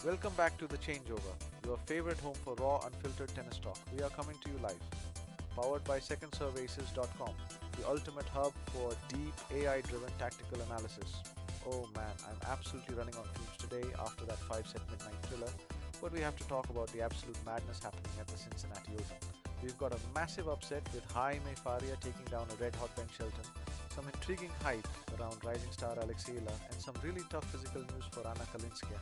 Welcome back to the Changeover, your favorite home for raw, unfiltered tennis talk. We are coming to you live, powered by secondserveaces.com, the ultimate hub for deep AI-driven tactical analysis. Oh man, I'm absolutely running on fumes today after that 5-set midnight thriller, but we have to talk about the absolute madness happening at the Cincinnati Open. We've got a massive upset with Jaime Faria taking down a red-hot Ben Shelton, some intriguing hype around rising star Alex Eala, and some really tough physical news for Anna Kalinskaya.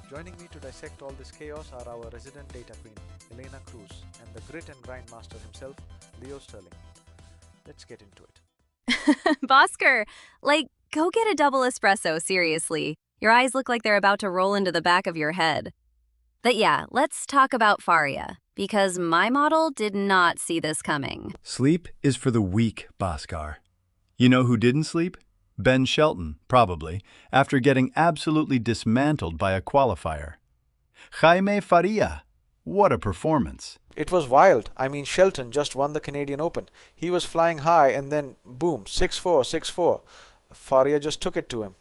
Joining me to dissect all this chaos are our resident data queen, Elena Cruz, and the grit and grind master himself, Leo Sterling. Let's get into it. Bhaskar, go get a double espresso, seriously. Your eyes look like they're about to roll into the back of your head. But yeah, let's talk about Faria, because my model did not see this coming. Sleep is for the weak, Bhaskar. You know who didn't sleep? Ben Shelton, probably, after getting absolutely dismantled by a qualifier. Jaime Faria, what a performance. It was wild. Shelton just won the Canadian Open. He was flying high and then, boom, 6-4, 6-4. Faria just took it to him.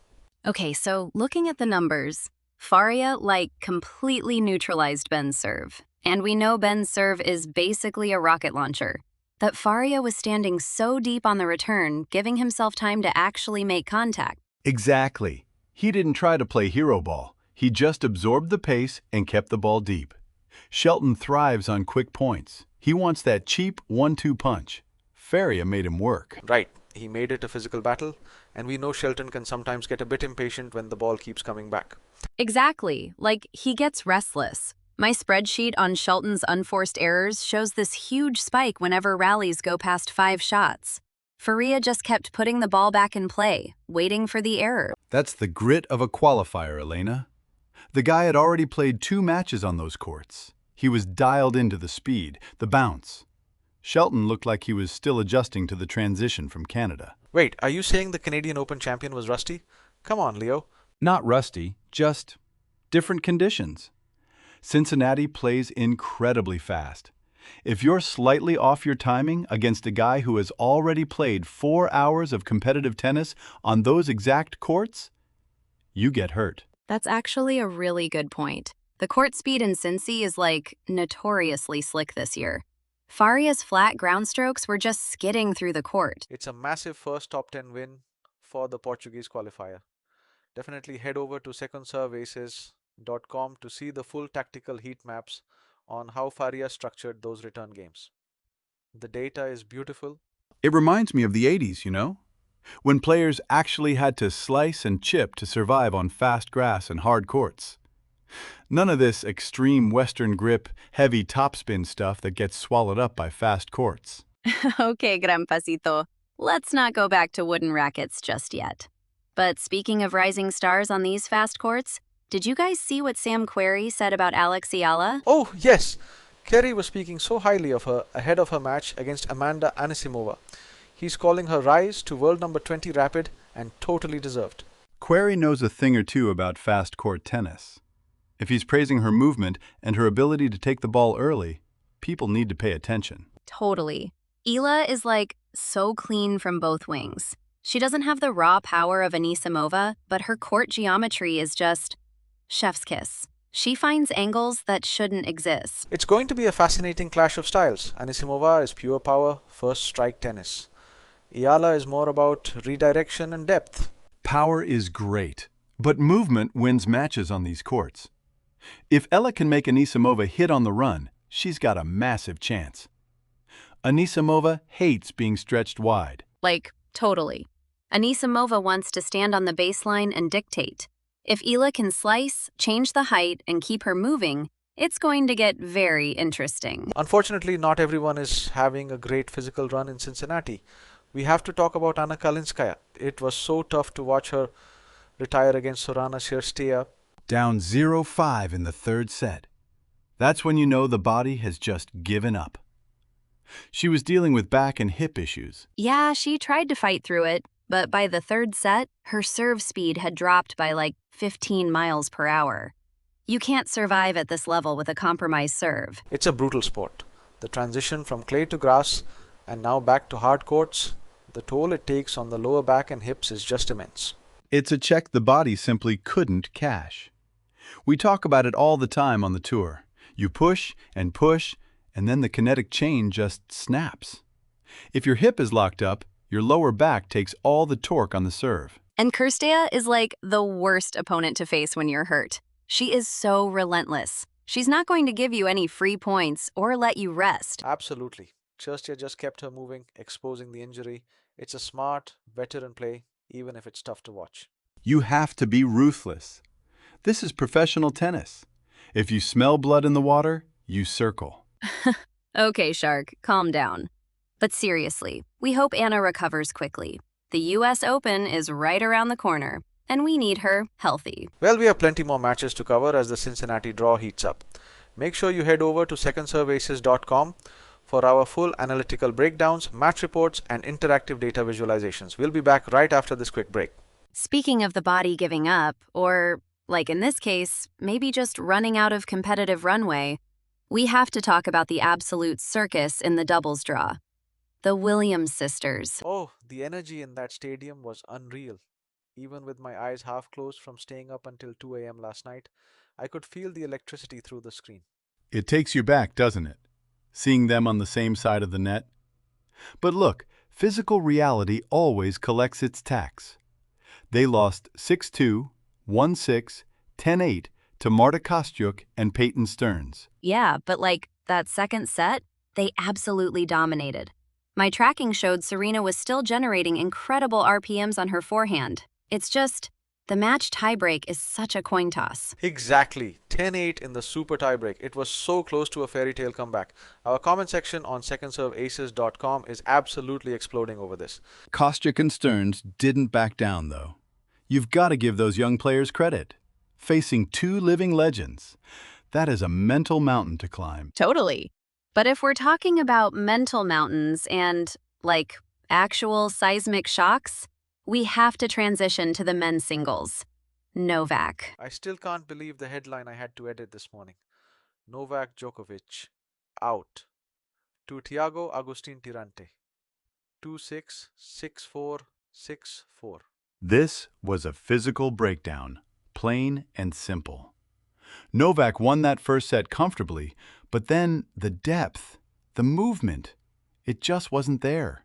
Okay, so looking at the numbers, Faria, completely neutralized Ben's serve. And we know Ben's serve is basically a rocket launcher. That Faria was standing so deep on the return, giving himself time to actually make contact. Exactly. He didn't try to play hero ball. He just absorbed the pace and kept the ball deep. Shelton thrives on quick points. He wants that cheap 1-2 punch. Faria made him work. Right. He made it a physical battle, and we know Shelton can sometimes get a bit impatient when the ball keeps coming back. Exactly. He gets restless. My spreadsheet on Shelton's unforced errors shows this huge spike whenever rallies go past 5 shots. Faria just kept putting the ball back in play, waiting for the error. That's the grit of a qualifier, Elena. The guy had already played 2 matches on those courts. He was dialed into the speed, the bounce. Shelton looked like he was still adjusting to the transition from Canada. Wait, are you saying the Canadian Open champion was rusty? Come on, Leo. Not rusty, just different conditions. Cincinnati plays incredibly fast. If you're slightly off your timing against a guy who has already played 4 hours of competitive tennis on those exact courts, you get hurt. That's actually a really good point. The court speed in Cincy is notoriously slick this year. Faria's flat ground strokes were just skidding through the court. It's a massive first top 10 win for the Portuguese qualifier. Definitely head over to secondserveaces.com to see the full tactical heat maps on how Faria structured those return games. The data is beautiful. It reminds me of the 80s, when players actually had to slice and chip to survive on fast grass and hard courts. None of this extreme Western grip, heavy topspin stuff that gets swallowed up by fast courts. Okay, Gran Pasito, let's not go back to wooden rackets just yet. But speaking of rising stars on these fast courts, did you guys see what Sam Querrey said about Alex Eala? Oh, yes! Querrey was speaking so highly of her ahead of her match against Amanda Anisimova. He's calling her rise to world number 20 rapid and totally deserved. Querrey knows a thing or two about fast court tennis. If he's praising her movement and her ability to take the ball early, people need to pay attention. Totally. Eala is so clean from both wings. She doesn't have the raw power of Anisimova, but her court geometry is just chef's kiss. She finds angles that shouldn't exist. It's going to be a fascinating clash of styles. Anisimova is pure power, first strike tennis. Eala is more about redirection and depth. Power is great, but movement wins matches on these courts. If Ella can make Anisimova hit on the run, she's got a massive chance. Anisimova hates being stretched wide. Totally. Anisimova wants to stand on the baseline and dictate. If Eala can slice, change the height, and keep her moving, it's going to get very interesting. Unfortunately, not everyone is having a great physical run in Cincinnati. We have to talk about Anna Kalinskaya. It was so tough to watch her retire against Sorana Cîrstea. Down 0-5 in the 3rd set. That's when you know the body has just given up. She was dealing with back and hip issues. Yeah, she tried to fight through it, but by the 3rd set, her serve speed had dropped by 15 miles per hour. You can't survive at this level with a compromised serve. It's a brutal sport. The transition from clay to grass and now back to hard courts, the toll it takes on the lower back and hips is just immense. It's a check the body simply couldn't cash. We talk about it all the time on the tour. You push, and then the kinetic chain just snaps. If your hip is locked up, your lower back takes all the torque on the serve. And Cîrstea is like the worst opponent to face when you're hurt. She is so relentless. She's not going to give you any free points or let you rest. Absolutely. Cîrstea just kept her moving, exposing the injury. It's a smart, veteran play, even if it's tough to watch. You have to be ruthless. This is professional tennis. If you smell blood in the water, you circle. Okay, Shark, calm down. But seriously, we hope Anna recovers quickly. The US Open is right around the corner, and we need her healthy. Well, we have plenty more matches to cover as the Cincinnati draw heats up. Make sure you head over to secondserveaces.com for our full analytical breakdowns, match reports, and interactive data visualizations. We'll be back right after this quick break. Speaking of the body giving up, or, like in this case, maybe just running out of competitive runway, we have to talk about the absolute circus in the doubles draw. The Williams sisters. Oh, the energy in that stadium was unreal. Even with my eyes half closed from staying up until 2 a.m. last night, I could feel the electricity through the screen. It takes you back, doesn't it? Seeing them on the same side of the net. But look, physical reality always collects its tax. They lost 6-2, 1-6, 10-8 to Marta Kostyuk and Peyton Stearns. Yeah, but like that second set, they absolutely dominated. My tracking showed Serena was still generating incredible RPMs on her forehand. It's just, the match tiebreak is such a coin toss. Exactly. 10-8 in the super tiebreak. It was so close to a fairy tale comeback. Our comment section on secondserveaces.com is absolutely exploding over this. Kostyuk and Stearns didn't back down, though. You've got to give those young players credit. Facing two living legends, that is a mental mountain to climb. Totally. But if we're talking about mental mountains and, like, actual seismic shocks, we have to transition to the men's singles. Novak. I still can't believe the headline I had to edit this morning. Novak Djokovic, out. To Thiago Agustin Tirante. 2-6, 6-4, 6-4. This was a physical breakdown, plain and simple. Novak won that first set comfortably, but then the depth, the movement, it just wasn't there.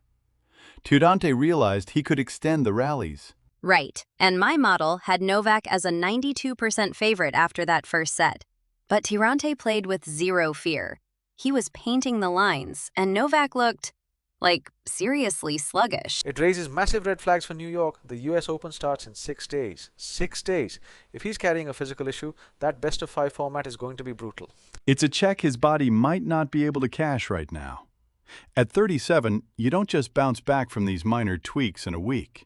Tirante realized he could extend the rallies. Right, and my model had Novak as a 92% favorite after that first set. But Tirante played with zero fear. He was painting the lines, and Novak looked, like, seriously sluggish. It raises massive red flags for New York. The US Open starts in 6 days. 6 days. If he's carrying a physical issue, that best-of-5 format is going to be brutal. It's a check his body might not be able to cash right now. At 37, you don't just bounce back from these minor tweaks in a week.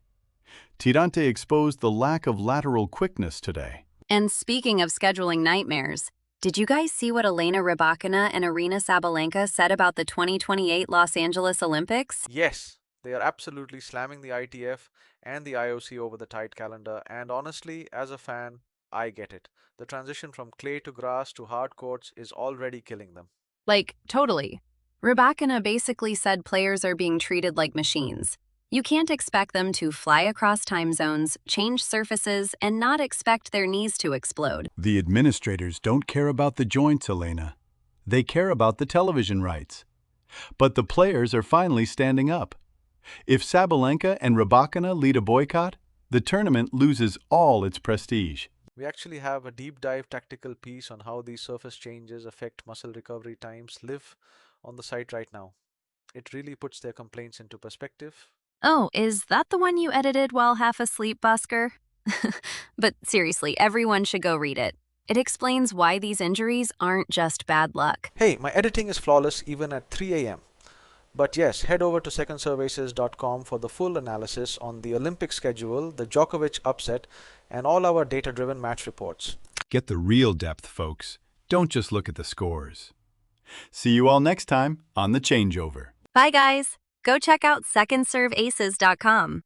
Tirante exposed the lack of lateral quickness today. And speaking of scheduling nightmares, did you guys see what Elena Rybakina and Aryna Sabalenka said about the 2028 Los Angeles Olympics? Yes, they are absolutely slamming the ITF and the IOC over the tight calendar, and honestly, as a fan, I get it. The transition from clay to grass to hard courts is already killing them. Like, totally. Rybakina basically said players are being treated like machines. You can't expect them to fly across time zones, change surfaces, and not expect their knees to explode. The administrators don't care about the joints, Elena. They care about the television rights. But the players are finally standing up. If Sabalenka and Rybakina lead a boycott, the tournament loses all its prestige. We actually have a deep dive tactical piece on how these surface changes affect muscle recovery times live on the site right now. It really puts their complaints into perspective. Oh, is that the one you edited while half asleep, Busker? But seriously, everyone should go read it. It explains why these injuries aren't just bad luck. Hey, my editing is flawless even at 3 a.m. But yes, head over to secondserveaces.com for the full analysis on the Olympic schedule, the Djokovic upset, and all our data-driven match reports. Get the real depth, folks. Don't just look at the scores. See you all next time on The Changeover. Bye, guys. Go check out secondserveaces.com.